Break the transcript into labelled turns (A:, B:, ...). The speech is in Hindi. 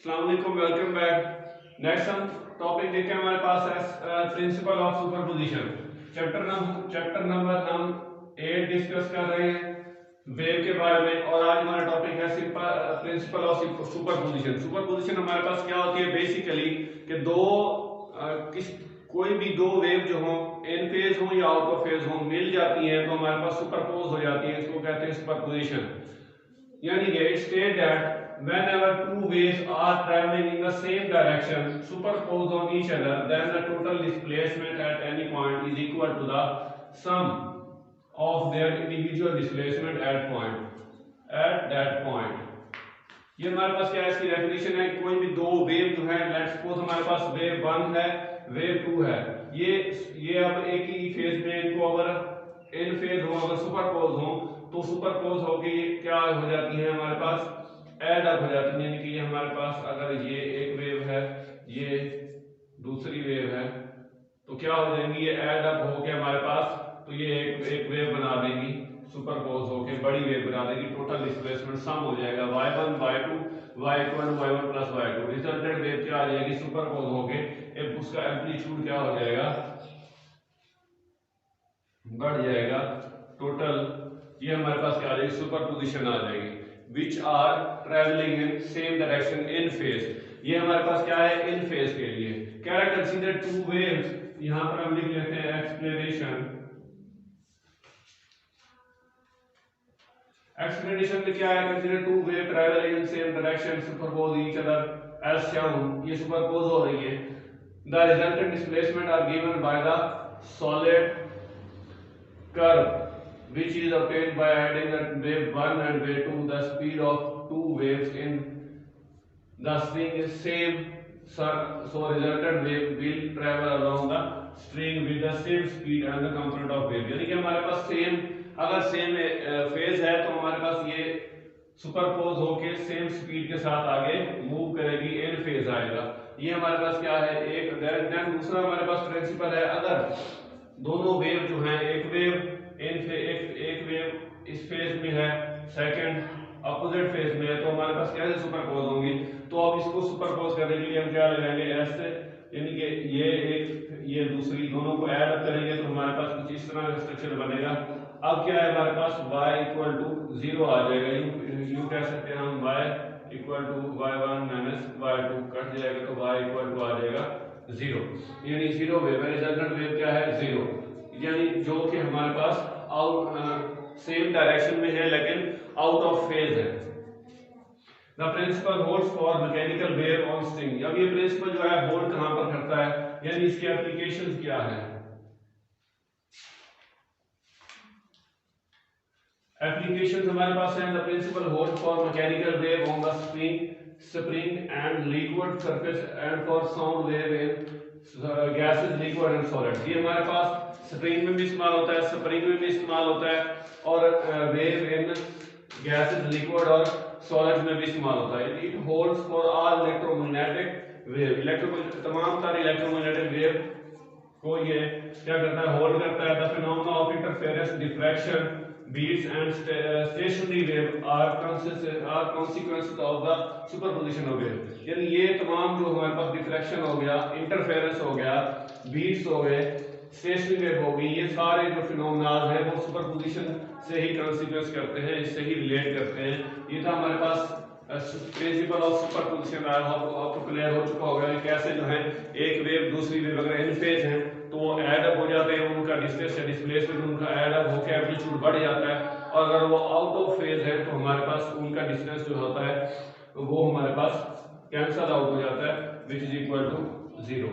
A: अस्सलाम वालेकुम, वेलकम बैक। नेक्स्ट हम टॉपिक देखते हैं, हमारे पास है principle of superposition. Chapter number हम 8 डिस्कस कर रहे हैं वेव के बारे में, और आज हमारा टॉपिक है प्रिंसिपल ऑफ सुपरपोजिशन। सुपरपोजिशन हमारे पास क्या होती है बेसिकली कि कोई भी दो वेव जो हो इन फेज हो या आउट ऑफ फेज हो मिल जाती हैं तो हमारे पास सुपरपोज हो जाती है, इसको कहते हैं सुपरपोजिशन। यानी कि it state that whenever two waves are traveling in the same direction superposed on each other, then the total displacement at any point is equal to the sum of their individual displacement at that point। ये हमारे पास क्या है, इसकी डेफिनेशन है। कोई भी दो वेव जो है, लेट्स सपोज हमारे पास वेव 1 है, वेव 2 है, ये अब एक ही फेज में इनको अगर इन फेज हो, अगर सुपरपोज हो तो सुपरपोज होके क्या हो जाती है, हमारे पास एड अप हो जाती है। यानी कि ये हमारे पास अगर ये एक वेव है, ये दूसरी वेव है, तो क्या हो जाएंगी, ये एड अप होके हमारे पास तो ये एक वेव बना देगी, सुपरपोज होके बड़ी वेव बना देगी। टोटल डिस्प्लेसमेंट सम हो जाएगा y1 y2 y equal to y1 plus y2। Resultant wave क्या आ जाएगी, सुपरपोज होके उसका एम्पलीट्यूड क्या हो जाएगा, बढ़ जाएगा। टोटल ये हमारे पास क्या आ जाएगी, सुपरपोजिशन आ जाएगी। Which are traveling in same direction in phase, ये हमारे पास क्या है, इन फेज के लिए। क्या है, कंसीडर टू वेव्स, यहां पर हम लिख लेते हैं एक्सप्लेनेशन। एक्सप्लेनेशन में क्या है, consider two wave travelling in same direction superpose each other as shown, ये सुपरपोज हो रही है। The resultant displacement are given by the solid curve which is obtained by adding the wave 1 and wave 2, the speed of two waves in the string is same, so resultant wave will travel along the string with the same speed and the component of wave। यानी कि हमारे पास सेम, अगर सेम फेज है तो हमारे पास ये सुपरपोज होके सेम स्पीड के साथ आगे मूव करेगी, इन फेज आएगा। ये हमारे पास क्या है, एक। देन दूसरा हमारे पास प्रिंसिपल है, अगर दोनों वेव जो हैं, एक वेव एक वेव इस फेज में है, सेकंड अपोजिट फेज में है, तो हमारे पास कैसे सुपरपोज होंगी। तो अब इसको सुपरपोज करने के लिए हम क्या लगाएंगे, ऐसे, यानी कि ये एक ये दूसरी, दोनों को ऐड अप करेंगे तो हमारे पास कुछ इस तरह का स्ट्रक्चर बनेगा। अब क्या है, हमारे पास y इक्वल टू 0 आ जाएगा। यू कह सकते हैं हम y equal to y1 minus y2, कट जाएगा तो y इक्वल टू आ जाएगा 0, यानी 0 वेव है। रिजल्टेंट वेव क्या है, 0, यानी जो कि हमारे पास सेम डायरेक्शन में है लेकिन आउट ऑफ फेज है। The principle holds for mechanical wave on string. अब ये प्रिंसिपल जो है होल्ड कहां पर करता है, यानी इसकी एप्लीकेशंस क्या है। एप्लीकेशंस हमारे पास है, the principle hold for mechanical wave on the spring and liquid surface and for sound wave in gases, liquid and solid. ये हमारे पास स्प्रिंग में भी इस्तेमाल होता है, स्प्रिंग में भी इस्तेमाल होता है, और वेव इन गैसेस, लिक्विड और सॉलिड में भी इस्तेमाल होता है। It holds for all electromagnetic wave, तमाम सारे इलेक्ट्रोमैग्नेटिक वेव को ये क्या करता है, होल्ड करता है। The phenomena of interference, diffraction, beats and stationary wave are consequences of the superposition of wave. यानी ये तमाम जो हमारे पास डिफ्रैक्शन हो गया, इंटरफेरेंस हो गया, बीट्स हो गए, स्टेशनरी वेव हो गई, ये सारे जो फिनोमेनाज हैं वो सुपरपोजिशन से ही कॉन्सिक्वेंस करते हैं, इससे ही रिलेट करते हैं। ये था हमारे पास प्रिंसिपल ऑफ सुपरपोजिशन। आपको क्लियर हो चुका होगा कैसे जो है एक वेव दूसरी वेव अगर इन फेज हैं तो वो ऐड अप हो जाते हैं, उनका डिस्प्लेसमेंट उनका ऐड अप होकर एम्पलीट्यूड बढ़ जाता है, और अगर वो आउट ऑफ फेज है तो हमारे पास उनका डिस्टेंस जो होता है वो हमारे पास कैंसल आउट हो जाता है, विच इज इक्वल टू 0।